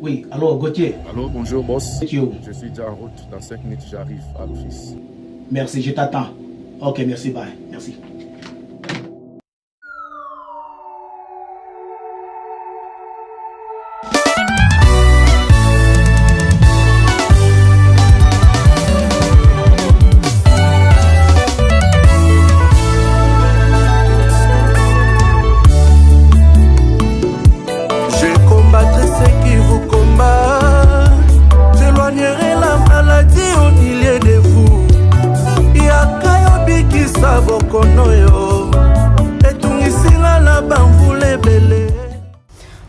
Oui, alors Gauthier. Allô, bonjour boss. Gauthier. Je suis déjà en route. Dans 5 minutes, j'arrive à l'office. Merci, je t'attends. Ok, merci, bye. Merci.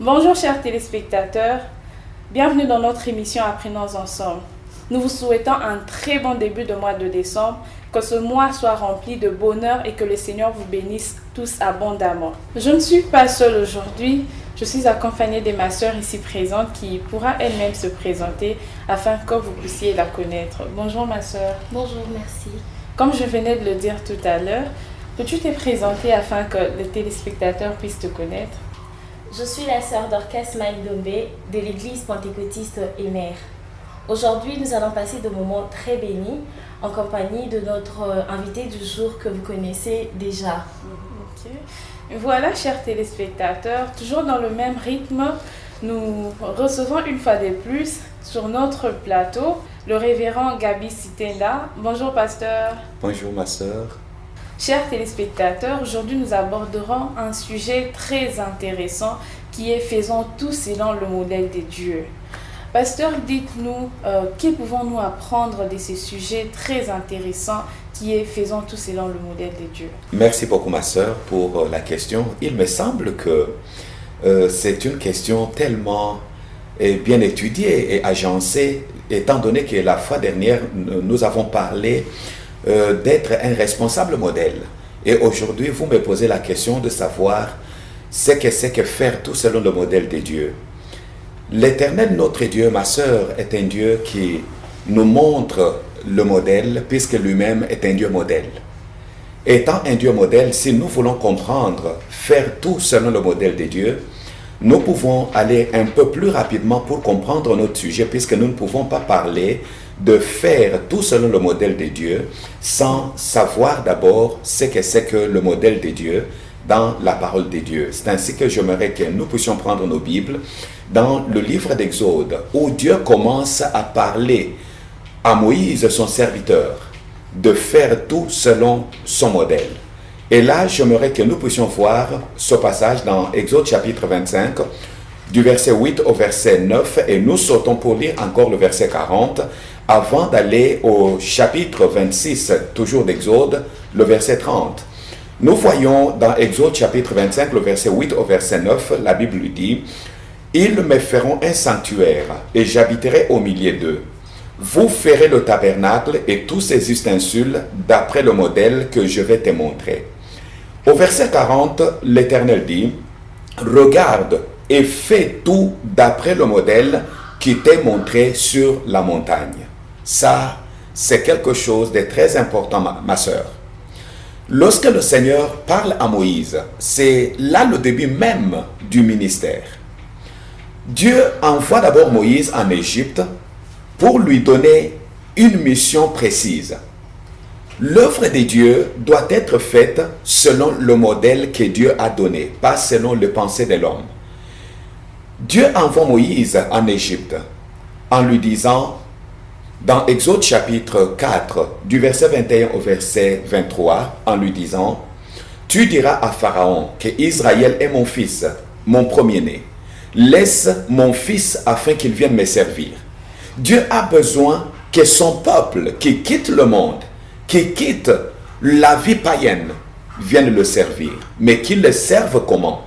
Bonjour chers téléspectateurs, bienvenue dans notre émission Apprenons ensemble. Nous vous souhaitons un très bon début de mois de décembre, que ce mois soit rempli de bonheur et que le Seigneur vous bénisse tous abondamment. Je ne suis pas seule aujourd'hui, je suis accompagnée de ma sœur ici présente qui pourra elle-même se présenter afin que vous puissiez la connaître. Bonjour ma sœur. Bonjour, merci. Comme je venais de le dire tout à l'heure, peux-tu te présenter afin que les téléspectateurs puissent te connaître? Je suis la sœur Dorcas Maïdombe de l'église pentecôtiste Emer. Aujourd'hui, nous allons passer de moments très bénis en compagnie de notre invité du jour que vous connaissez déjà. Okay. Voilà, chers téléspectateurs, toujours dans le même rythme, nous recevons une fois de plus sur notre plateau le révérend Gabi Sitenda. Bonjour pasteur. Bonjour ma sœur. Chers téléspectateurs, aujourd'hui nous aborderons un sujet très intéressant qui est faisons tout selon le modèle de Dieu. Pasteur, dites-nous, que pouvons-nous apprendre de ces sujets très intéressants qui est faisons tout selon le modèle de Dieu? Merci beaucoup ma sœur pour la question. Il me semble que c'est une question tellement bien étudiée et agencée, étant donné que la fois dernière nous avons parlé d'être un responsable modèle. Et aujourd'hui, vous me posez la question de savoir ce que c'est que faire tout selon le modèle de Dieu. L'Éternel, notre Dieu, ma sœur, est un Dieu qui nous montre le modèle puisque lui-même est un Dieu modèle. Étant un Dieu modèle, si nous voulons comprendre, faire tout selon le modèle de Dieu, nous pouvons aller un peu plus rapidement pour comprendre notre sujet puisque nous ne pouvons pas parler de faire tout selon le modèle de Dieu sans savoir d'abord ce que c'est que le modèle de Dieu dans la parole de Dieu. C'est ainsi que j'aimerais que nous puissions prendre nos Bibles dans le livre d'Exode où Dieu commence à parler à Moïse, son serviteur, de faire tout selon son modèle. Et là, j'aimerais que nous puissions voir ce passage dans Exode chapitre 25, du verset 8 au verset 9, et nous sautons pour lire encore le verset 40, avant d'aller au chapitre 26, toujours d'Exode, le verset 30. Nous voyons dans Exode chapitre 25, le verset 8 au verset 9, la Bible lui dit « Ils me feront un sanctuaire, et j'habiterai au milieu d'eux. Vous ferez le tabernacle et tous ses ustensiles d'après le modèle que je vais te montrer. » Au verset 40, l'Éternel dit « Regarde et fais tout d'après le modèle qui t'est montré sur la montagne. » Ça, c'est quelque chose de très important, ma sœur. Lorsque le Seigneur parle à Moïse, c'est là le début même du ministère. Dieu envoie d'abord Moïse en Égypte pour lui donner une mission précise. L'œuvre de Dieu doit être faite selon le modèle que Dieu a donné, pas selon les pensées de l'homme. Dieu envoie Moïse en Égypte en lui disant, dans Exode chapitre 4, du verset 21 au verset 23, en lui disant, « Tu diras à Pharaon que Israël est mon fils, mon premier-né. Laisse mon fils afin qu'il vienne me servir. » Dieu a besoin que son peuple qui quitte le monde, qui quitte la vie païenne, vienne le servir. Mais qu'il le serve comment?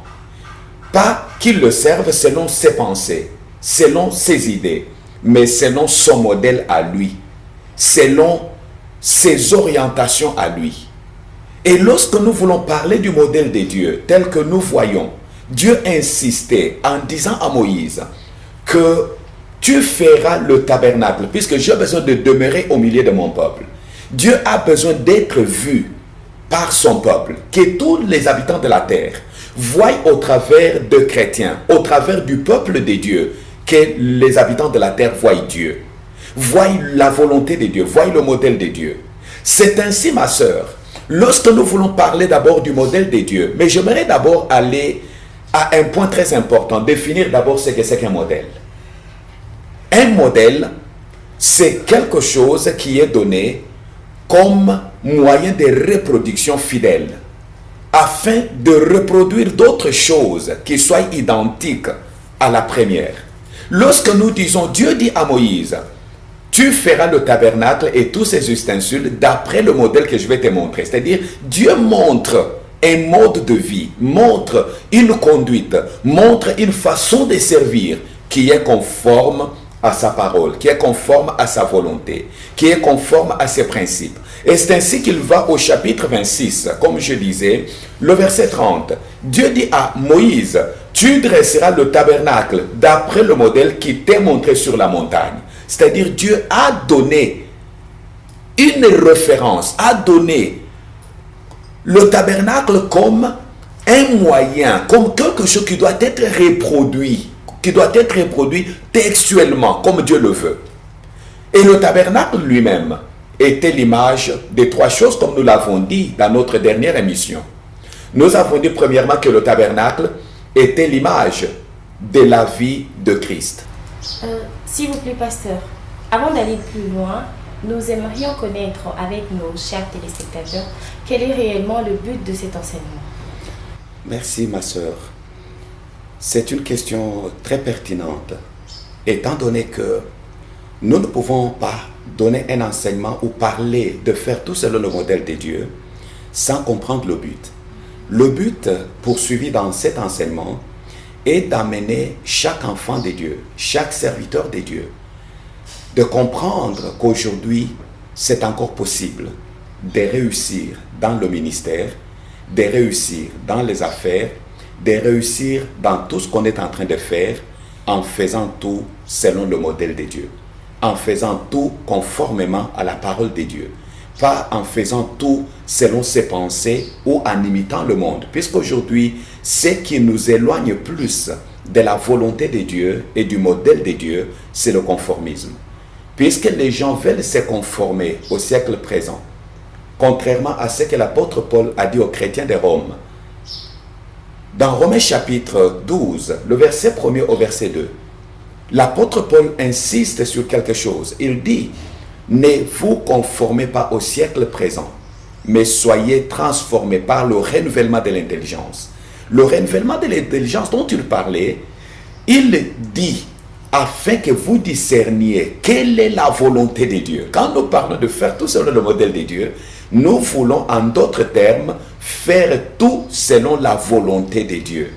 Pas qu'il le serve selon ses pensées, selon ses idées, mais selon son modèle à lui, selon ses orientations à lui. Et lorsque nous voulons parler du modèle de Dieu, tel que nous voyons, Dieu insistait en disant à Moïse que tu feras le tabernacle, puisque j'ai besoin de demeurer au milieu de mon peuple. Dieu a besoin d'être vu par son peuple, que tous les habitants de la terre voient au travers de chrétiens, au travers du peuple de Dieu, que les habitants de la terre voient Dieu, voient la volonté de Dieu, voient le modèle de Dieu. C'est ainsi, ma sœur, lorsque nous voulons parler d'abord du modèle de Dieu, mais j'aimerais d'abord aller à un point très important, définir d'abord ce que c'est qu'un modèle. Un modèle, c'est quelque chose qui est donné comme moyen de reproduction fidèle, afin de reproduire d'autres choses qui soient identiques à la première. Lorsque nous disons, Dieu dit à Moïse, tu feras le tabernacle et tous ses ustensiles d'après le modèle que je vais te montrer. C'est-à-dire, Dieu montre un mode de vie, montre une conduite, montre une façon de servir qui est conforme à sa parole, qui est conforme à sa volonté, qui est conforme à ses principes. Et c'est ainsi qu'il va au chapitre 26, comme je disais, le verset 30. Dieu dit à Moïse, tu dresseras le tabernacle d'après le modèle qui t'est montré sur la montagne. C'est-à-dire, Dieu a donné une référence, a donné le tabernacle comme un moyen, comme quelque chose qui doit être reproduit, textuellement, comme Dieu le veut. Et le tabernacle lui-même était l'image des trois choses, comme nous l'avons dit dans notre dernière émission. Nous avons dit premièrement que le tabernacle était l'image de la vie de Christ. S'il vous plaît, pasteur, avant d'aller plus loin, nous aimerions connaître avec nos chers téléspectateurs quel est réellement le but de cet enseignement. Merci, ma sœur. C'est une question très pertinente, étant donné que nous ne pouvons pas donner un enseignement ou parler de faire tout selon le modèle de Dieu sans comprendre le but. Le but poursuivi dans cet enseignement est d'amener chaque enfant de Dieu, chaque serviteur de Dieu, de comprendre qu'aujourd'hui, c'est encore possible de réussir dans le ministère, de réussir dans les affaires, de réussir dans tout ce qu'on est en train de faire en faisant tout selon le modèle de Dieu, en faisant tout conformément à la parole de Dieu, pas en faisant tout selon ses pensées ou en imitant le monde, puisqu'aujourd'hui, ce qui nous éloigne plus de la volonté de Dieu et du modèle de Dieu, c'est le conformisme. Puisque les gens veulent se conformer au siècle présent, contrairement à ce que l'apôtre Paul a dit aux chrétiens de Rome. Dans Romains chapitre 12, le verset 1er au verset 2, l'apôtre Paul insiste sur quelque chose. Il dit, ne vous conformez pas au siècle présent, mais soyez transformés par le renouvellement de l'intelligence. Le renouvellement de l'intelligence dont il parlait, il dit, afin que vous discerniez quelle est la volonté de Dieu. Quand nous parlons de faire tout selon le modèle de Dieu, nous voulons en d'autres termes faire tout selon la volonté de Dieu.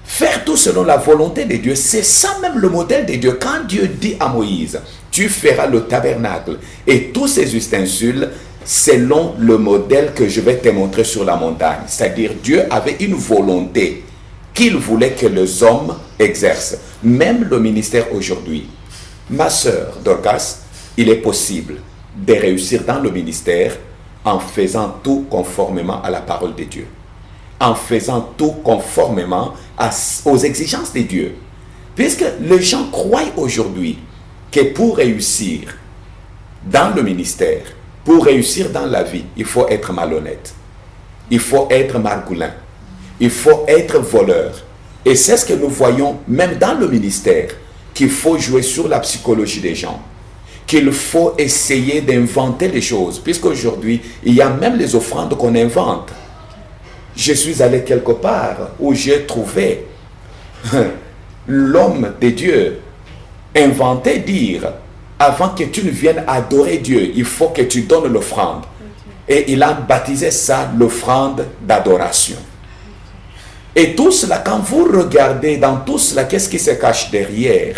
Faire tout selon la volonté de Dieu, c'est ça même le modèle de Dieu. Quand Dieu dit à Moïse, tu feras le tabernacle et tous ses ustensiles selon le modèle que je vais te montrer sur la montagne. C'est-à-dire Dieu avait une volonté qu'il voulait que les hommes exercent. Même le ministère aujourd'hui. Ma sœur Dorcas, il est possible de réussir dans le ministère en faisant tout conformément à la parole de Dieu. En faisant tout conformément aux exigences de Dieu. Puisque les gens croient aujourd'hui que pour réussir dans le ministère, pour réussir dans la vie, il faut être malhonnête. Il faut être margoulin. Il faut être voleur. Et c'est ce que nous voyons même dans le ministère, qu'il faut jouer sur la psychologie des gens, qu'il faut essayer d'inventer les choses, puisqu'aujourd'hui, il y a même les offrandes qu'on invente. Je suis allé quelque part où j'ai trouvé l'homme de Dieu inventer dire, avant que tu ne viennes adorer Dieu, il faut que tu donnes l'offrande. Et il a baptisé ça l'offrande d'adoration. Et tout cela, quand vous regardez dans tout cela, qu'est-ce qui se cache derrière?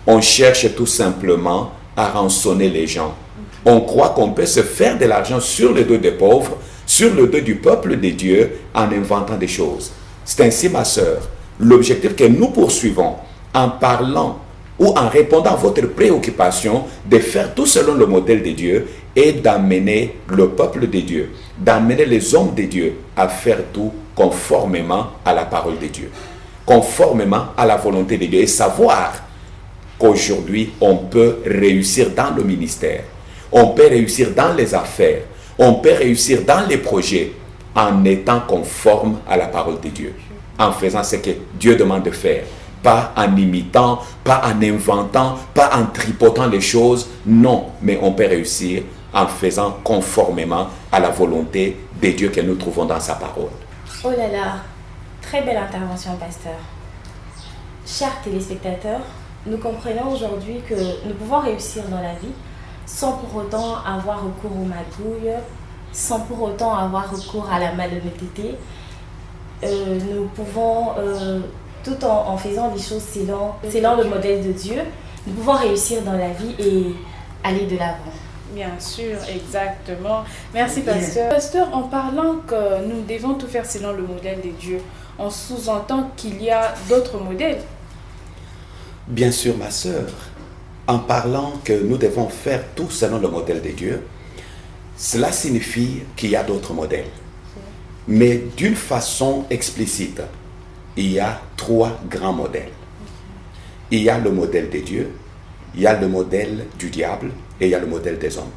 On cherche tout simplement à rançonner les gens. On croit qu'on peut se faire de l'argent sur le dos des pauvres, sur le dos du peuple de Dieu, en inventant des choses. C'est ainsi, ma sœur, l'objectif que nous poursuivons en parlant ou en répondant à votre préoccupation de faire tout selon le modèle de Dieu et d'amener le peuple de Dieu, d'amener les hommes de Dieu à faire tout conformément à la parole de Dieu. conformément à la volonté de Dieu et savoir qu'aujourd'hui, on peut réussir dans le ministère, on peut réussir dans les affaires, on peut réussir dans les projets en étant conforme à la parole de Dieu, en faisant ce que Dieu demande de faire, pas en imitant, pas en inventant, pas en tripotant les choses, non, mais on peut réussir en faisant conformément à la volonté de Dieu que nous trouvons dans sa parole. Oh là là, très belle intervention, pasteur. Chers téléspectateurs, nous comprenons aujourd'hui que nous pouvons réussir dans la vie sans pour autant avoir recours aux magouilles, sans pour autant avoir recours à la malhonnêteté. Nous pouvons, tout en faisant les choses selon le modèle de Dieu, nous pouvons réussir dans la vie et aller de l'avant. Bien sûr, exactement. Merci, pasteur. Pasteur, en parlant que nous devons tout faire selon le modèle de Dieu, on sous-entend qu'il y a d'autres modèles. Bien sûr, ma sœur, en parlant que nous devons faire tout selon le modèle de Dieu, cela signifie qu'il y a d'autres modèles. Mais d'une façon explicite, il y a 3 grands modèles. Il y a le modèle de Dieu, il y a le modèle du diable et il y a le modèle des hommes.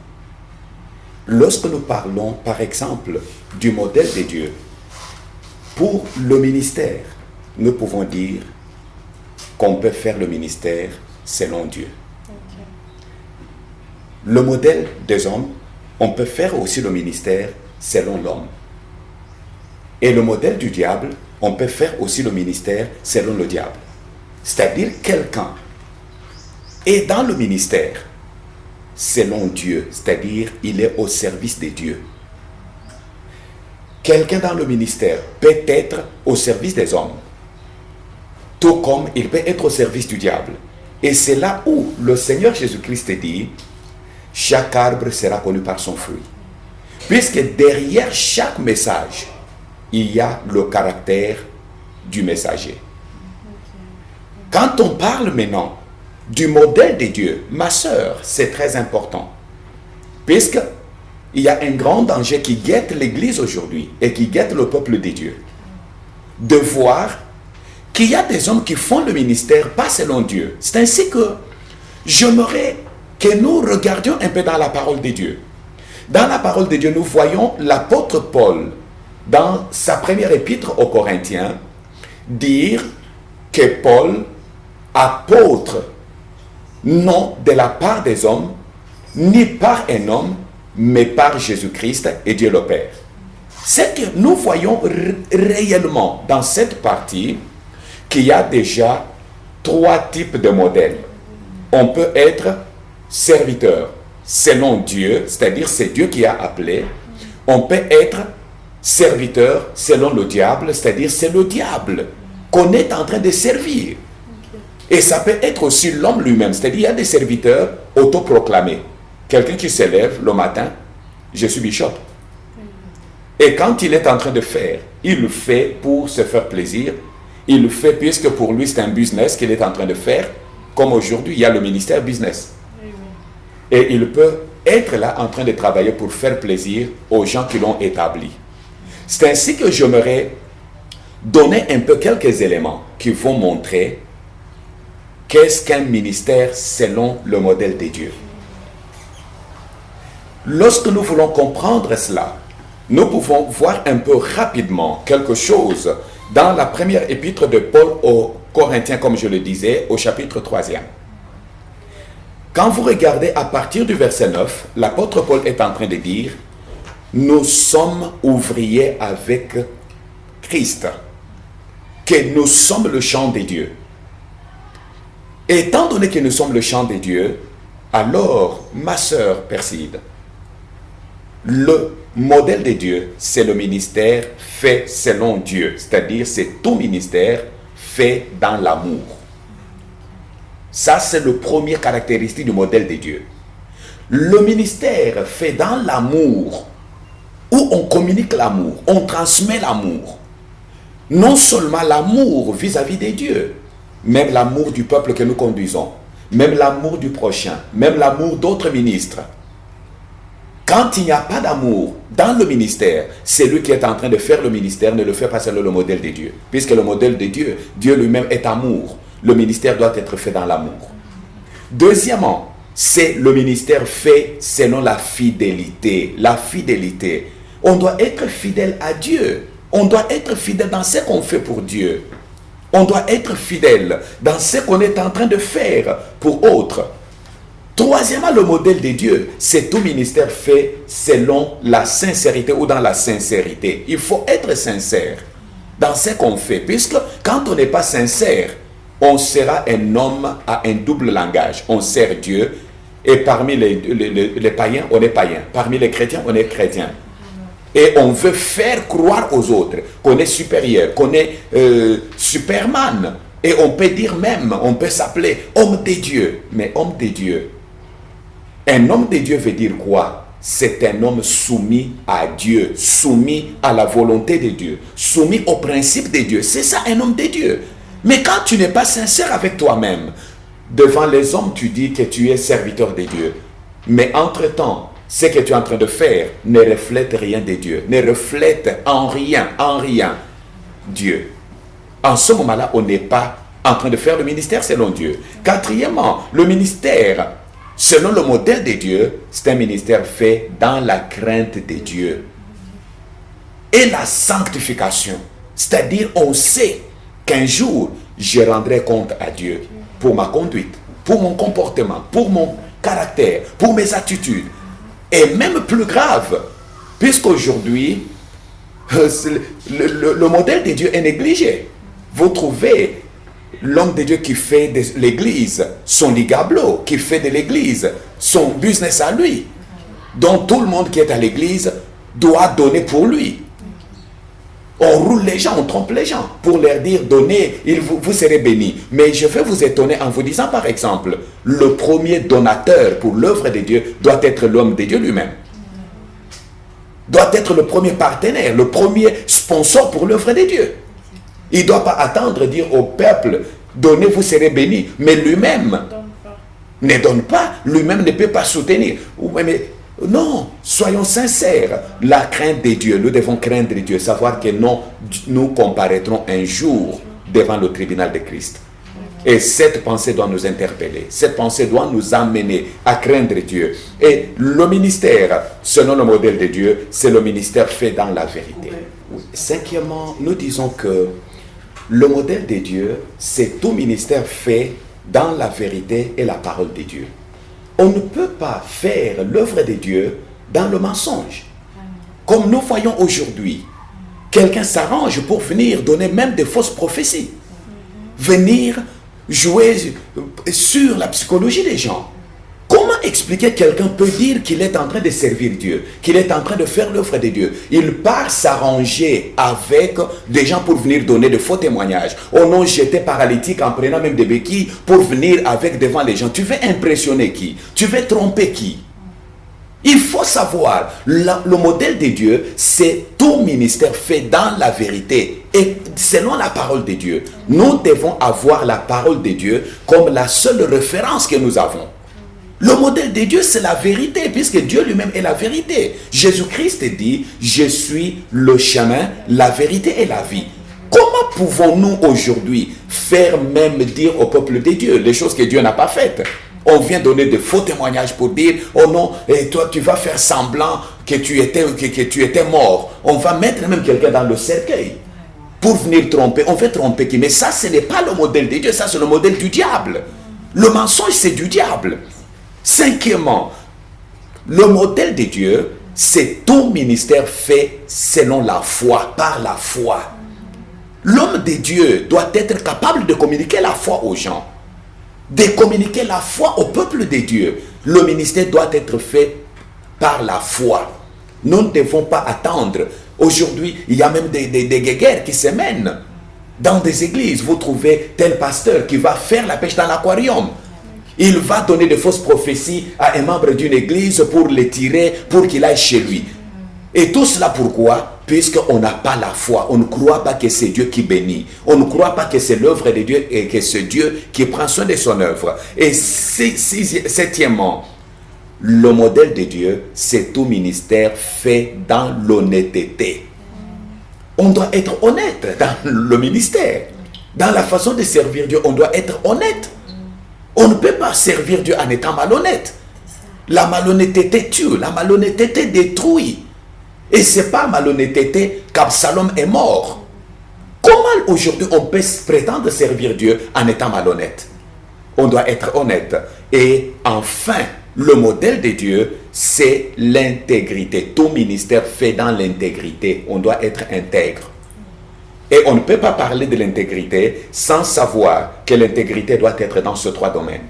Lorsque nous parlons, par exemple, du modèle de Dieu, pour le ministère, nous pouvons dire qu'on peut faire le ministère selon Dieu. Le modèle des hommes, on peut faire aussi le ministère selon l'homme. Et le modèle du diable, on peut faire aussi le ministère selon le diable. C'est-à-dire quelqu'un est dans le ministère selon Dieu, c'est-à-dire il est au service de Dieu. Quelqu'un dans le ministère peut être au service des hommes, tout comme il peut être au service du diable. Et c'est là où le Seigneur Jésus-Christ dit, chaque arbre sera connu par son fruit. Puisque derrière chaque message, il y a le caractère du messager. Quand on parle maintenant du modèle de Dieu, ma sœur, c'est très important. Puisque il y a un grand danger qui guette l'Église aujourd'hui et qui guette le peuple de Dieu. De voir qu'il y a des hommes qui font le ministère pas selon Dieu. C'est ainsi que j'aimerais que nous regardions un peu dans la parole de Dieu. Dans la parole de Dieu, nous voyons l'apôtre Paul, dans sa première épître aux Corinthiens, dire que Paul, apôtre, non de la part des hommes, ni par un homme, mais par Jésus-Christ et Dieu le Père. C'est que nous voyons réellement dans cette partie qu'il y a déjà 3 types de modèles. On peut être serviteur selon Dieu, c'est-à-dire c'est Dieu qui a appelé. On peut être serviteur selon le diable, c'est-à-dire c'est le diable qu'on est en train de servir. Et ça peut être aussi l'homme lui-même, c'est-à-dire il y a des serviteurs autoproclamés. Quelqu'un qui se lève le matin, je suis bishop. Et quand il est en train de faire, il le fait pour se faire plaisir. Il le fait puisque pour lui c'est un business qu'il est en train de faire. Comme aujourd'hui, il y a le ministère business. Et il peut être là en train de travailler pour faire plaisir aux gens qui l'ont établi. C'est ainsi que j'aimerais donner un peu quelques éléments qui vont montrer qu'est-ce qu'un ministère selon le modèle de Dieu. Lorsque nous voulons comprendre cela, nous pouvons voir un peu rapidement quelque chose dans la première épître de Paul aux Corinthiens, comme je le disais, au chapitre 3e. Quand vous regardez à partir du verset 9, l'apôtre Paul est en train de dire « Nous sommes ouvriers avec Christ, que nous sommes le champ de Dieu. » Étant donné que nous sommes le champ de Dieu, alors, ma sœur Perside, le modèle de Dieu, c'est le ministère fait selon Dieu. C'est-à-dire, c'est tout ministère fait dans l'amour. Ça, c'est le premier caractéristique du modèle de Dieu. Le ministère fait dans l'amour, où on communique l'amour, on transmet l'amour. Non seulement l'amour vis-à-vis de Dieu, même l'amour du peuple que nous conduisons, même l'amour du prochain, même l'amour d'autres ministres. Quand il n'y a pas d'amour dans le ministère, celui qui est en train de faire le ministère ne le fait pas selon le modèle de Dieu. Puisque le modèle de Dieu, Dieu lui-même est amour. Le ministère doit être fait dans l'amour. Deuxièmement, c'est le ministère fait selon la fidélité. La fidélité. On doit être fidèle à Dieu. On doit être fidèle dans ce qu'on fait pour Dieu. On doit être fidèle dans ce qu'on est en train de faire pour autres. Troisièmement, le modèle de Dieu, c'est tout ministère fait selon la sincérité ou dans la sincérité. Il faut être sincère dans ce qu'on fait, puisque quand on n'est pas sincère, on sera un homme à un double langage. On sert Dieu et parmi les païens, on est païen. Parmi les chrétiens, on est chrétien. Et on veut faire croire aux autres qu'on est supérieur, qu'on est Superman. Et on peut dire même, on peut s'appeler homme de Dieu. Mais homme de Dieu, un homme de Dieu veut dire quoi? C'est un homme soumis à Dieu, soumis à la volonté de Dieu, soumis au principe de Dieu. C'est ça un homme de Dieu. Mais quand tu n'es pas sincère avec toi-même, devant les hommes, tu dis que tu es serviteur de Dieu. Mais entre-temps, ce que tu es en train de faire ne reflète rien de Dieu, ne reflète en rien Dieu. En ce moment-là, on n'est pas en train de faire le ministère selon Dieu. Quatrièmement, le ministère, selon le modèle de Dieu, c'est un ministère fait dans la crainte de Dieu. Et la sanctification, c'est-à-dire on sait qu'un jour, je rendrai compte à Dieu pour ma conduite, pour mon comportement, pour mon caractère, pour mes attitudes. Et même plus grave, puisqu'aujourd'hui, le modèle de Dieu est négligé. Vous trouvez l'homme de Dieu qui fait de l'église son ligablo, qui fait de l'église son business à lui, dont tout le monde qui est à l'église doit donner pour lui. On roule les gens, on trompe les gens pour leur dire donnez, vous serez bénis. Mais je vais vous étonner en vous disant par exemple, le premier donateur pour l'œuvre de Dieu doit être l'homme de Dieu lui-même. Doit être le premier partenaire, le premier sponsor pour l'œuvre de Dieu. Il ne doit pas attendre dire au peuple donnez, vous serez bénis. Mais lui-même ne donne pas, lui-même ne peut pas soutenir. Mais non, soyons sincères. La crainte de Dieu, nous devons craindre Dieu, savoir que nous comparaîtrons un jour devant le tribunal de Christ. Et cette pensée doit nous interpeller. Cette pensée doit nous amener à craindre Dieu. Et le ministère, selon le modèle de Dieu, c'est le ministère fait dans la vérité. Oui. Cinquièmement, nous disons que le modèle de Dieu, c'est tout ministère fait dans la vérité et la parole de Dieu. On ne peut pas faire l'œuvre de Dieu dans le mensonge. Comme nous voyons aujourd'hui, quelqu'un s'arrange pour venir donner même des fausses prophéties. Venir jouer sur la psychologie des gens. Comment expliquer quelqu'un peut dire qu'il est en train de servir Dieu, qu'il est en train de faire l'œuvre de Dieu? Il part s'arranger avec des gens pour venir donner de faux témoignages. Oh non, j'étais paralytique en prenant même des béquilles pour venir avec devant les gens. Tu veux impressionner qui? Tu veux tromper qui? Il faut savoir, le modèle de Dieu, c'est tout ministère fait dans la vérité et selon la parole de Dieu. Nous devons avoir la parole de Dieu comme la seule référence que nous avons. Le modèle de Dieu, c'est la vérité, puisque Dieu lui-même est la vérité. Jésus-Christ dit, je suis le chemin, la vérité et la vie. Comment pouvons-nous aujourd'hui faire même dire au peuple de Dieu les choses que Dieu n'a pas faites? On vient donner de faux témoignages pour dire, oh non, et toi tu vas faire semblant que tu étais mort. On va mettre même quelqu'un dans le cercueil pour venir tromper. On fait tromper qui? Mais ça, ce n'est pas le modèle de Dieu, ça c'est le modèle du diable. Le mensonge, c'est du diable. Cinquièmement, le modèle de Dieu, c'est tout ministère fait selon la foi, par la foi. L'homme de Dieu doit être capable de communiquer la foi aux gens, de communiquer la foi au peuple de Dieu. Le ministère doit être fait par la foi. Nous ne devons pas attendre. Aujourd'hui, il y a même des guerres qui se mènent dans des églises. Vous trouvez tel pasteur qui va faire la pêche dans l'aquarium. Il va donner de fausses prophéties à un membre d'une église pour le tirer, pour qu'il aille chez lui. Et tout cela pourquoi? Puisqu'on n'a pas la foi. On ne croit pas que c'est Dieu qui bénit. On ne croit pas que c'est l'œuvre de Dieu et que c'est Dieu qui prend soin de son œuvre. Et septièmement, le modèle de Dieu, c'est tout ministère fait dans l'honnêteté. On doit être honnête dans le ministère. Dans la façon de servir Dieu, on doit être honnête. On ne peut pas servir Dieu en étant malhonnête. La malhonnêteté tue, la malhonnêteté détruit. Et c'est pas malhonnêteté qu'Absalom est mort. Comment aujourd'hui on peut prétendre servir Dieu en étant malhonnête? On doit être honnête. Et enfin, le modèle de Dieu, c'est l'intégrité. Tout ministère fait dans l'intégrité. On doit être intègre. Et on ne peut pas parler de l'intégrité sans savoir que l'intégrité doit être dans ces trois domaines.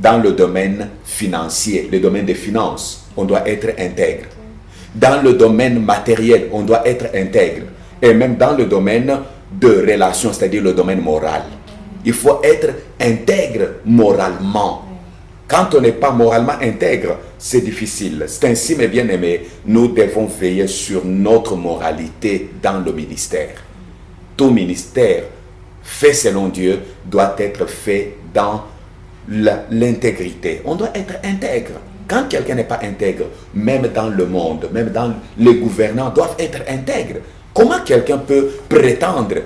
Dans le domaine financier, le domaine des finances, on doit être intègre. Dans le domaine matériel, on doit être intègre. Et même dans le domaine de relations, c'est-à-dire le domaine moral. Il faut être intègre moralement. Quand on n'est pas moralement intègre, c'est difficile. C'est ainsi, mes bien-aimés, nous devons veiller sur notre moralité dans le ministère. Tout ministère fait selon Dieu doit être fait dans l'intégrité. On doit être intègre. Quand quelqu'un n'est pas intègre, même dans le monde, même dans les gouvernants, doivent être intègres. Comment quelqu'un peut prétendre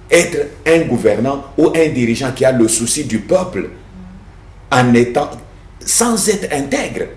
être un gouvernant ou un dirigeant qui a le souci du peuple en étant sans être intègre?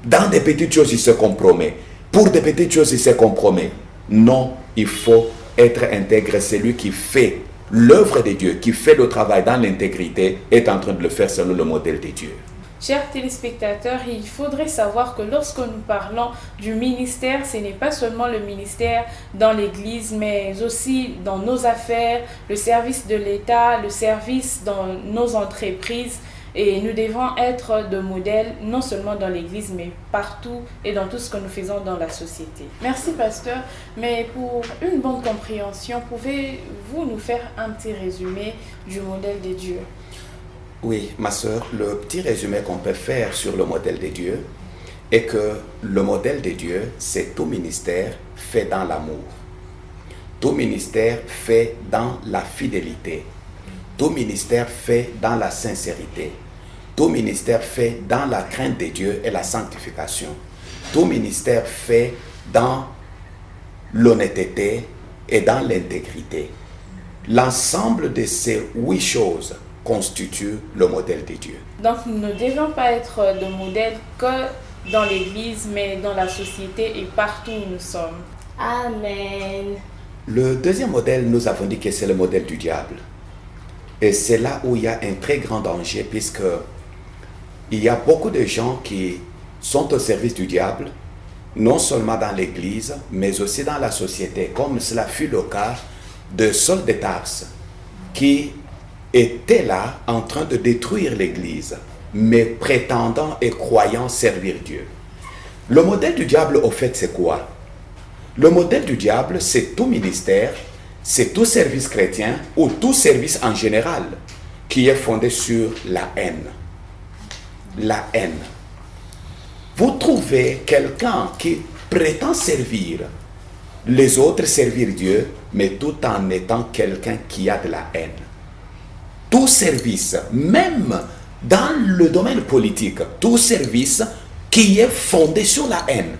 Dans des petites choses, il se compromet. Pour des petites choses, il se compromet. Non, il faut être intègre. Celui qui fait l'œuvre de Dieu, qui fait le travail dans l'intégrité, est en train de le faire selon le modèle de Dieu. Chers téléspectateurs, il faudrait savoir que lorsque nous parlons du ministère, ce n'est pas seulement le ministère dans l'Église, mais aussi dans nos affaires, le service de l'État, le service dans nos entreprises. Et nous devons être de modèles, non seulement dans l'Église, mais partout et dans tout ce que nous faisons dans la société. Merci, pasteur. Mais pour une bonne compréhension, pouvez-vous nous faire un petit résumé du modèle de Dieu? Oui, ma sœur, le petit résumé qu'on peut faire sur le modèle de Dieu est que le modèle de Dieu, c'est tout ministère fait dans l'amour. Tout ministère fait dans la fidélité. Tout ministère fait dans la sincérité. Tout ministère fait dans la crainte de Dieu et la sanctification. Tout ministère fait dans l'honnêteté et dans l'intégrité. L'ensemble de ces 8 choses constitue le modèle de Dieu. Donc nous ne devons pas être de modèle que dans l'Église, mais dans la société et partout où nous sommes. Amen. Le deuxième modèle, nous avons dit que c'est le modèle du diable. Et c'est là où il y a un très grand danger, puisque il y a beaucoup de gens qui sont au service du diable, non seulement dans l'Église, mais aussi dans la société, comme cela fut le cas de Saul de Tarse, qui était là en train de détruire l'Église, mais prétendant et croyant servir Dieu. Le modèle du diable, au fait, c'est quoi? Le modèle du diable, c'est tout ministère, c'est tout service chrétien ou tout service en général qui est fondé sur la haine. La haine. Vous trouvez quelqu'un qui prétend servir les autres, servir Dieu, mais tout en étant quelqu'un qui a de la haine. Tout service, même dans le domaine politique, tout service qui est fondé sur la haine.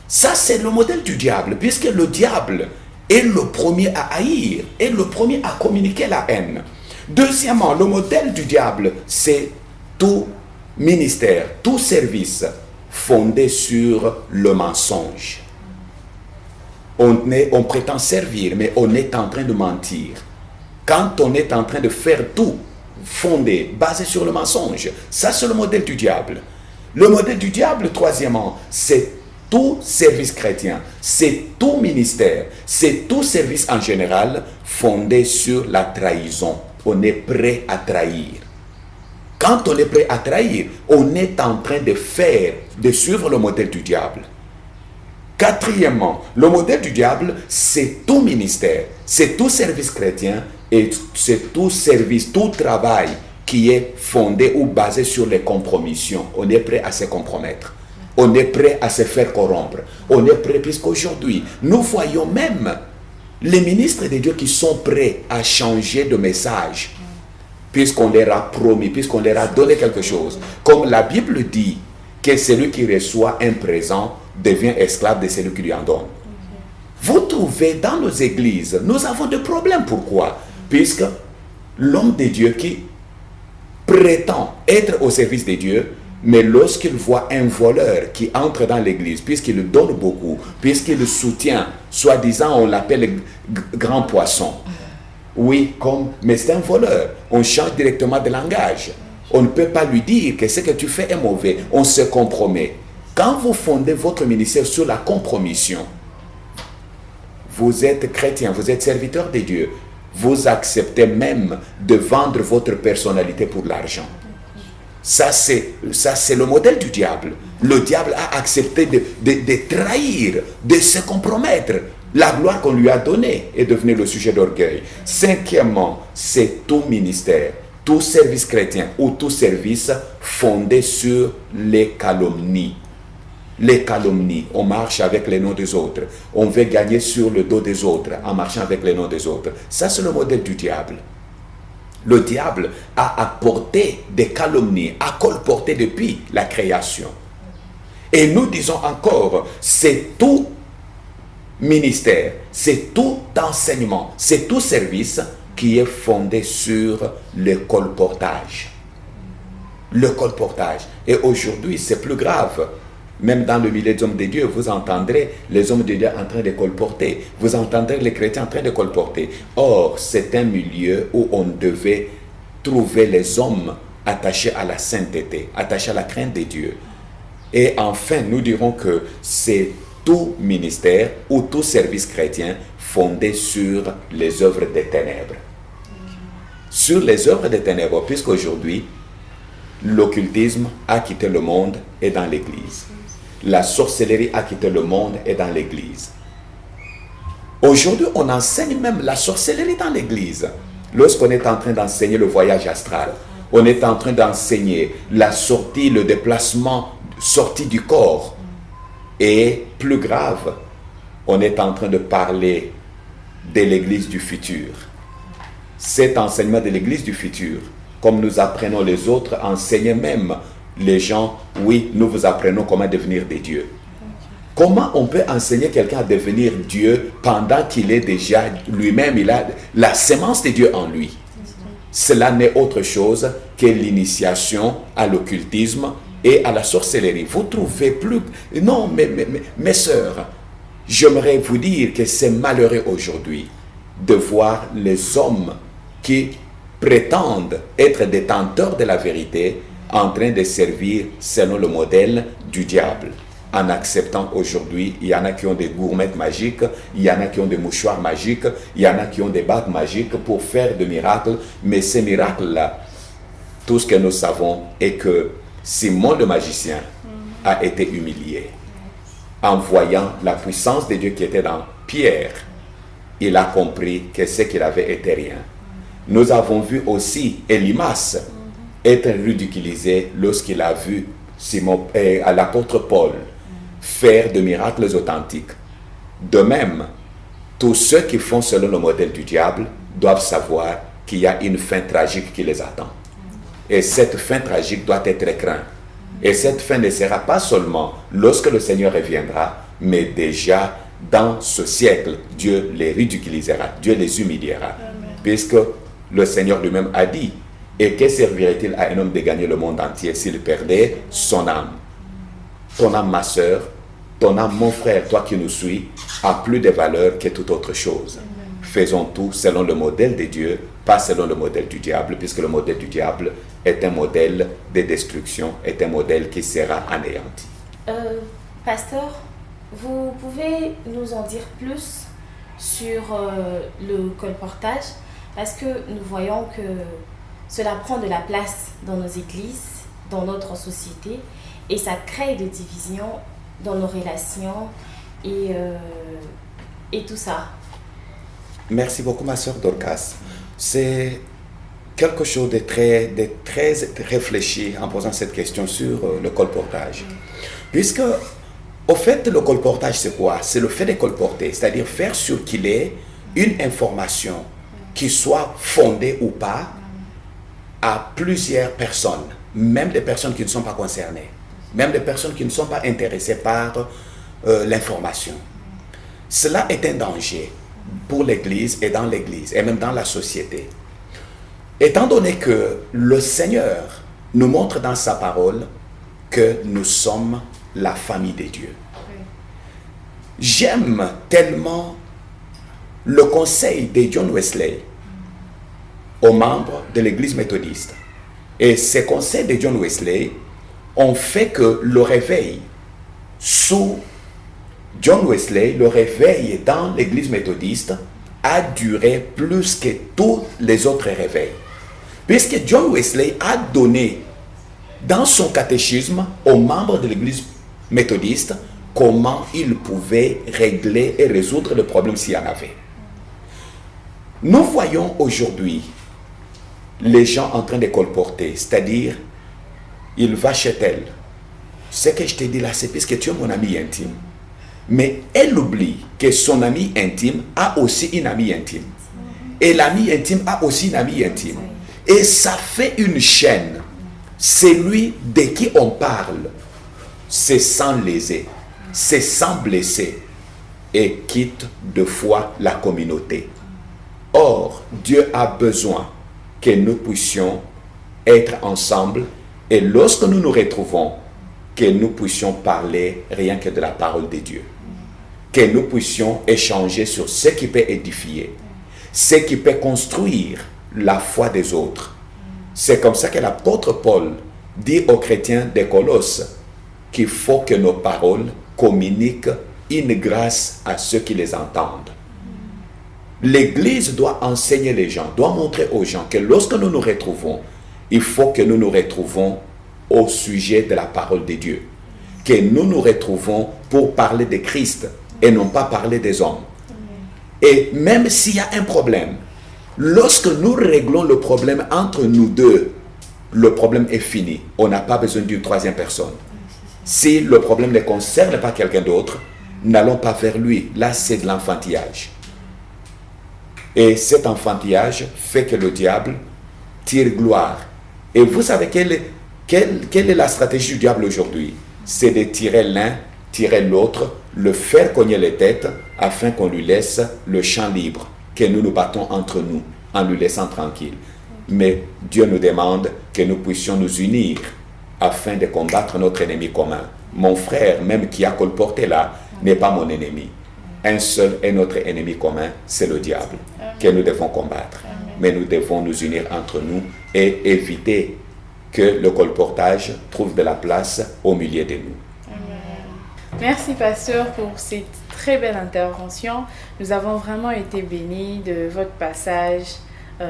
Ça, c'est le modèle du diable, puisque le diable est le premier à haïr, est le premier à communiquer la haine. Deuxièmement, le modèle du diable, c'est tout ministère, tout service fondé sur le mensonge. On prétend servir, mais on est en train de mentir. Quand on est en train de faire tout fondé, basé sur le mensonge, ça c'est le modèle du diable. Le modèle du diable, troisièmement, c'est tout service chrétien, c'est tout ministère, c'est tout service en général fondé sur la trahison. On est prêt à trahir. Quand on est prêt à trahir, on est en train de suivre le modèle du diable. Quatrièmement, le modèle du diable, c'est tout ministère, c'est tout service chrétien et c'est tout service, tout travail qui est fondé ou basé sur les compromissions. On est prêt à se compromettre. On est prêt à se faire corrompre. On est prêt, puisqu'aujourd'hui, nous voyons même les ministres de Dieu qui sont prêts à changer de message, puisqu'on leur a promis, puisqu'on leur a donné quelque chose. Comme la Bible dit que celui qui reçoit un présent devient esclave de celui qui lui en donne. Vous trouvez dans nos églises, nous avons des problèmes. Pourquoi? Puisque l'homme de Dieu qui prétend être au service de Dieu, mais lorsqu'il voit un voleur qui entre dans l'église, puisqu'il donne beaucoup, puisqu'il soutient, soi-disant on l'appelle grand poisson. Oui, mais c'est un voleur. On change directement de langage. On ne peut pas lui dire que ce que tu fais est mauvais. On se compromet. Quand vous fondez votre ministère sur la compromission, vous êtes chrétien, vous êtes serviteur de Dieu, vous acceptez même de vendre votre personnalité pour l'argent. Ça, c'est le modèle du diable. Le diable a accepté de trahir, de se compromettre. La gloire qu'on lui a donnée est devenue le sujet d'orgueil. Cinquièmement, c'est tout ministère, tout service chrétien ou tout service fondé sur les calomnies. Les calomnies, on marche avec les noms des autres. On veut gagner sur le dos des autres en marchant avec les noms des autres. Ça, c'est le modèle du diable. Le diable a apporté des calomnies, a colporté depuis la création. Et nous disons encore, c'est tout ministère, c'est tout enseignement, c'est tout service qui est fondé sur le colportage. Le colportage. Et aujourd'hui, c'est plus grave. Même dans le milieu des hommes de Dieu, vous entendrez les hommes de Dieu en train de colporter. Vous entendrez les chrétiens en train de colporter. Or, c'est un milieu où on devait trouver les hommes attachés à la sainteté, attachés à la crainte de Dieu. Et enfin, nous dirons que c'est tout ministère ou tout service chrétien fondé sur les œuvres des ténèbres. Sur les œuvres des ténèbres, puisqu'aujourd'hui, l'occultisme a quitté le monde et dans l'Église. La sorcellerie a quitté le monde et dans l'Église. Aujourd'hui, on enseigne même la sorcellerie dans l'Église. Lorsqu'on est en train d'enseigner le voyage astral, on est en train d'enseigner la sortie, le déplacement, sortie du corps. Et plus grave, on est en train de parler de l'Église du futur. Cet enseignement de l'Église du futur, comme nous apprenons les autres, enseignent même les gens, oui, nous vous apprenons comment devenir des dieux. Comment on peut enseigner quelqu'un à devenir Dieu pendant qu'il est déjà lui-même, il a la sémence de Dieu en lui? Cela n'est autre chose que l'initiation à l'occultisme et à la sorcellerie. Vous trouvez plus... Non, mes sœurs, j'aimerais vous dire que c'est malheureux aujourd'hui de voir les hommes qui prétendent être détenteurs de la vérité en train de servir selon le modèle du diable. En acceptant aujourd'hui, il y en a qui ont des gourmettes magiques, il y en a qui ont des mouchoirs magiques, il y en a qui ont des bagues magiques pour faire des miracles. Mais ces miracles-là, tout ce que nous savons est que Simon le magicien a été humilié. En voyant la puissance de Dieu qui était dans Pierre, il a compris que ce qu'il avait était rien. Nous avons vu aussi Elimas être ridiculisé lorsqu'il a vu à l'apôtre Paul faire de miracles authentiques. De même, tous ceux qui font selon le modèle du diable doivent savoir qu'il y a une fin tragique qui les attend. Et cette fin tragique doit être crainte. Et cette fin ne sera pas seulement lorsque le Seigneur reviendra, mais déjà dans ce siècle, Dieu les ridiculisera, Dieu les humiliera. Amen. Puisque le Seigneur lui-même a dit, et que servirait-il à un homme de gagner le monde entier s'il perdait son âme? Ton âme, ma sœur, ton âme, mon frère, toi qui nous suis, a plus de valeur que toute autre chose. Amen. Faisons tout selon le modèle de Dieu, pas selon le modèle du diable, puisque le modèle du diable est un modèle de destruction, est un modèle qui sera anéanti. Pasteur, vous pouvez nous en dire plus sur le colportage, parce que nous voyons que cela prend de la place dans nos églises, dans notre société, et ça crée des divisions dans nos relations et tout ça. Merci beaucoup, ma sœur Dorcas. C'est quelque chose de très réfléchi en posant cette question sur le colportage. Puisque, au fait, le colportage, c'est quoi? C'est le fait de colporter, c'est-à-dire faire circuler une information qui soit fondée ou pas à plusieurs personnes, même des personnes qui ne sont pas concernées. même des personnes qui ne sont pas intéressées par l'information. Cela est un danger pour l'Église et dans l'Église et même dans la société. Étant donné que le Seigneur nous montre dans sa parole que nous sommes la famille de Dieu. J'aime tellement le conseil de John Wesley aux membres de l'Église méthodiste. Et ces conseils de John Wesley ont fait que le réveil sous John Wesley, le réveil dans l'Église méthodiste a duré plus que tous les autres réveils. Puisque John Wesley a donné dans son catéchisme aux membres de l'Église méthodiste comment ils pouvaient régler et résoudre le problème s'il y en avait. Nous voyons aujourd'hui les gens en train de colporter, c'est-à-dire, il va chez elle. Ce que je te dis là, c'est parce que tu es mon ami intime. Mais elle oublie que son ami intime a aussi une amie intime. Et l'ami intime a aussi une amie intime. Et ça fait une chaîne. Celui de qui on parle, c'est sans léser, c'est sans blesser, et quitte de fois la communauté. Or, Dieu a besoin que nous puissions être ensemble, et lorsque nous nous retrouvons, que nous puissions parler rien que de la parole de Dieu. Que nous puissions échanger sur ce qui peut édifier, ce qui peut construire la foi des autres. C'est comme ça que l'apôtre Paul dit aux chrétiens de Colosse qu'il faut que nos paroles communiquent une grâce à ceux qui les entendent. L'Église doit enseigner les gens, doit montrer aux gens que lorsque nous nous retrouvons, il faut que nous nous retrouvons au sujet de la parole de Dieu. Que nous nous retrouvons pour parler de Christ et non pas parler des hommes. Et même s'il y a un problème, lorsque nous réglons le problème entre nous deux, le problème est fini. On n'a pas besoin d'une troisième personne. Si le problème ne concerne pas quelqu'un d'autre, n'allons pas vers lui. Là, c'est de l'enfantillage. Et cet enfantillage fait que le diable tire gloire. Et vous savez quelle est la stratégie du diable aujourd'hui? C'est de tirer l'un, tirer l'autre, le faire cogner les têtes afin qu'on lui laisse le champ libre, que nous nous battons entre nous en lui laissant tranquille. Mais Dieu nous demande que nous puissions nous unir afin de combattre notre ennemi commun. Mon frère, même qui a colporté là, n'est pas mon ennemi. Un seul est notre ennemi commun, c'est le diable, que nous devons combattre. Mais nous devons nous unir entre nous et éviter que le colportage trouve de la place au milieu de nous. Merci, pasteur, pour cette très belle intervention. Nous avons vraiment été bénis de votre passage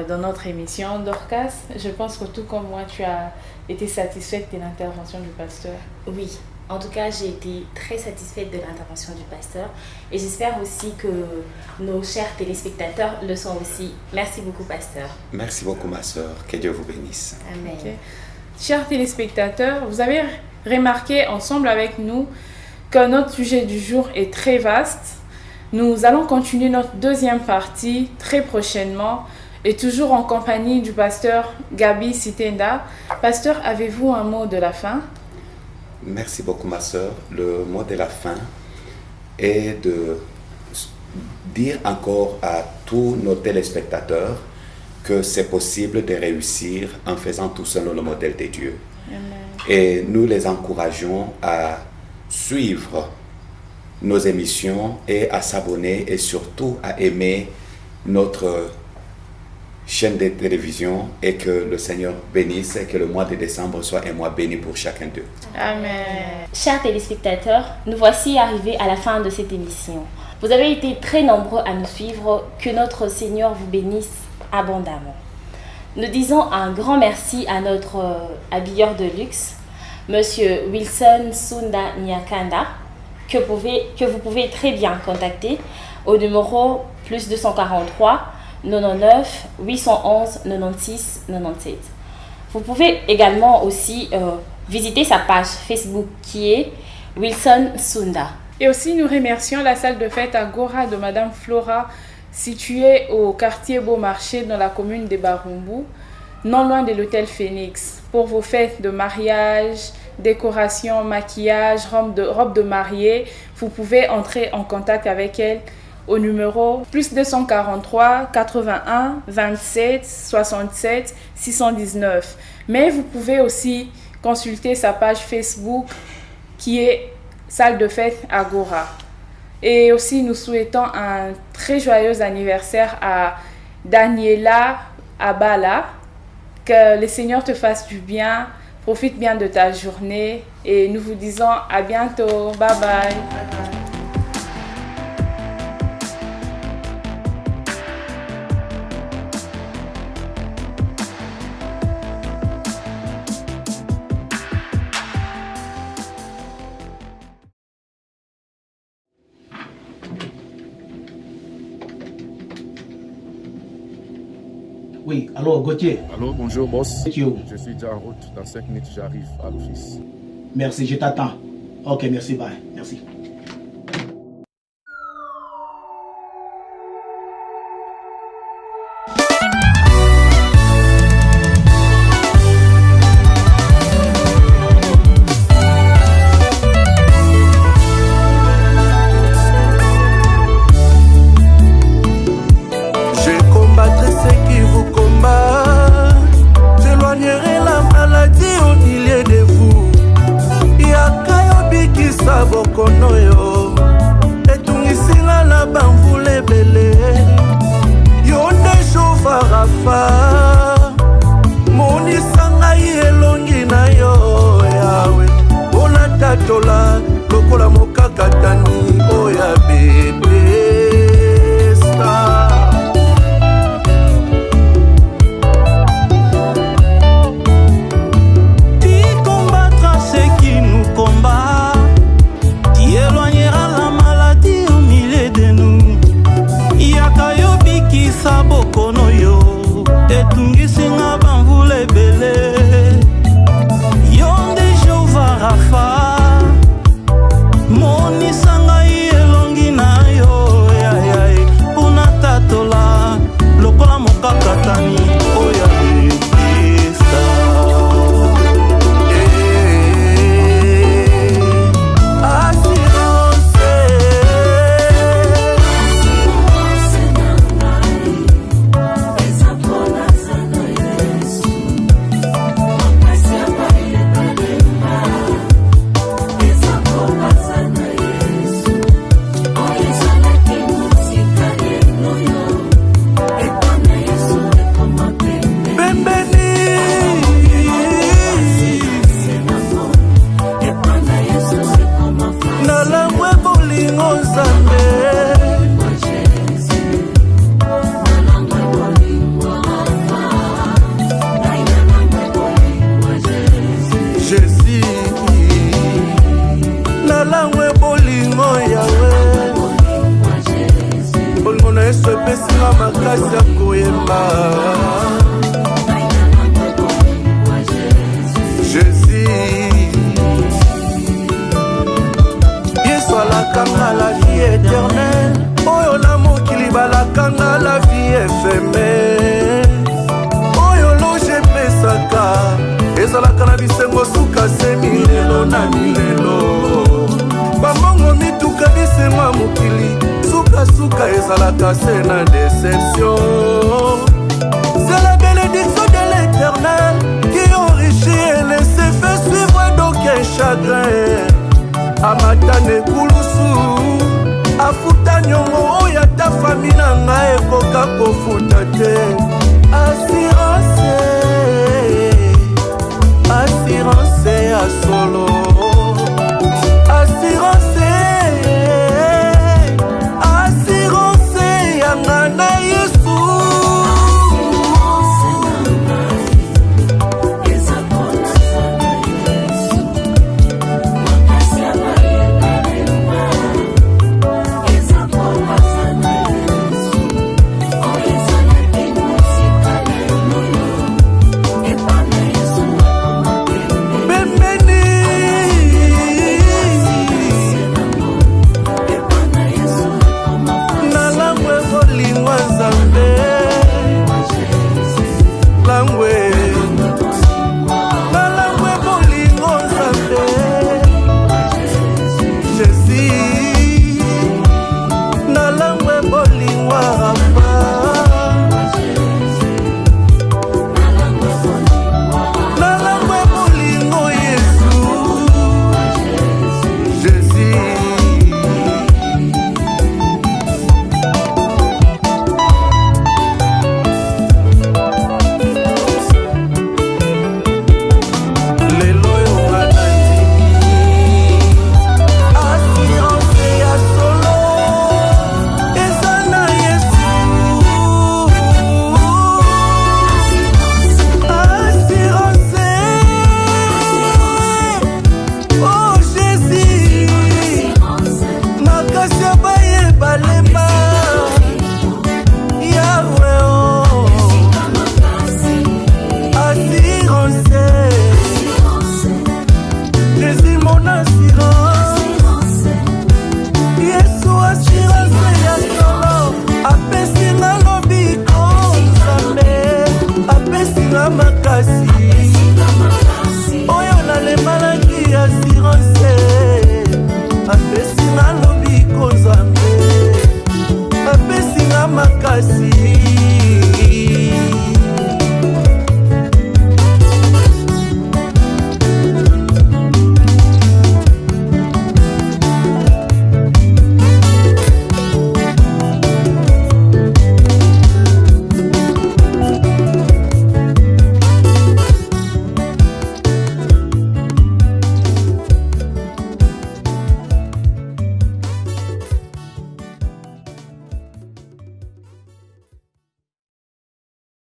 dans notre émission. Dorcas, je pense que tout comme moi, tu as été satisfaite de l'intervention du pasteur. Oui, en tout cas, j'ai été très satisfaite de l'intervention du pasteur et j'espère aussi que nos chers téléspectateurs le sont aussi. Merci beaucoup, pasteur. Merci beaucoup, ma sœur. Que Dieu vous bénisse. Amen. Okay. Chers téléspectateurs, vous avez remarqué ensemble avec nous que notre sujet du jour est très vaste. Nous allons continuer notre deuxième partie très prochainement et toujours en compagnie du pasteur Gabi Sitenda. Pasteur, avez-vous un mot de la fin? Merci beaucoup, ma sœur. Le mot de la fin est de dire encore à tous nos téléspectateurs que c'est possible de réussir en faisant tout selon le modèle de Dieu. Amen. Et nous les encourageons à suivre nos émissions et à s'abonner et surtout à aimer notre chaîne de télévision et que le Seigneur bénisse et que le mois de décembre soit un mois béni pour chacun d'eux. Amen. Chers téléspectateurs, nous voici arrivés à la fin de cette émission. Vous avez été très nombreux à nous suivre. Que notre Seigneur vous bénisse abondamment. Nous disons un grand merci à notre habilleur de luxe, Monsieur Wilson Sunda Nyakanda, que vous pouvez très bien contacter au numéro +243 99 811 96 97. Vous pouvez également aussi visiter sa page Facebook qui est Wilson Sunda. Et aussi, nous remercions la salle de fête Agora de Madame Flora, située au quartier Beaumarchais dans la commune de Barumbu, non loin de l'hôtel Phoenix, pour vos fêtes de mariage, décoration, maquillage, robe de mariée, vous pouvez entrer en contact avec elle au numéro +243 81 27 67 619. Mais vous pouvez aussi consulter sa page Facebook qui est Salle de fête Agora. Et aussi nous souhaitons un très joyeux anniversaire à Daniela Abala. Que le Seigneur te fasse du bien, profite bien de ta journée et nous vous disons à bientôt. Bye bye. Oui, allô, Gauthier. Allô, bonjour boss. C'est où? Je suis déjà en route. Dans 5 minutes, j'arrive à l'office. Merci, je t'attends. Ok, merci, bye. Merci. lokola mokakatani oya bebesta qui combattra ceux qui nous combattent, qui éloignera la maladie au milieu de nous. Yaka yobikisa bokono yo etungisinga bamvula ebele yonde Jehova Rafa monisanga elongi na yo yayay puna tatola lokola mokakatani oya bebista epesinga makasi ya koyemba Jésus Yesu alakanga la vie éternelle oyo na mokili balakanga la vie éphémère oyo loge epesaka ezalaka na bisengo suka se milelo na milelo bamongo mituka bisengo ya mokili suka ezalaka se na déception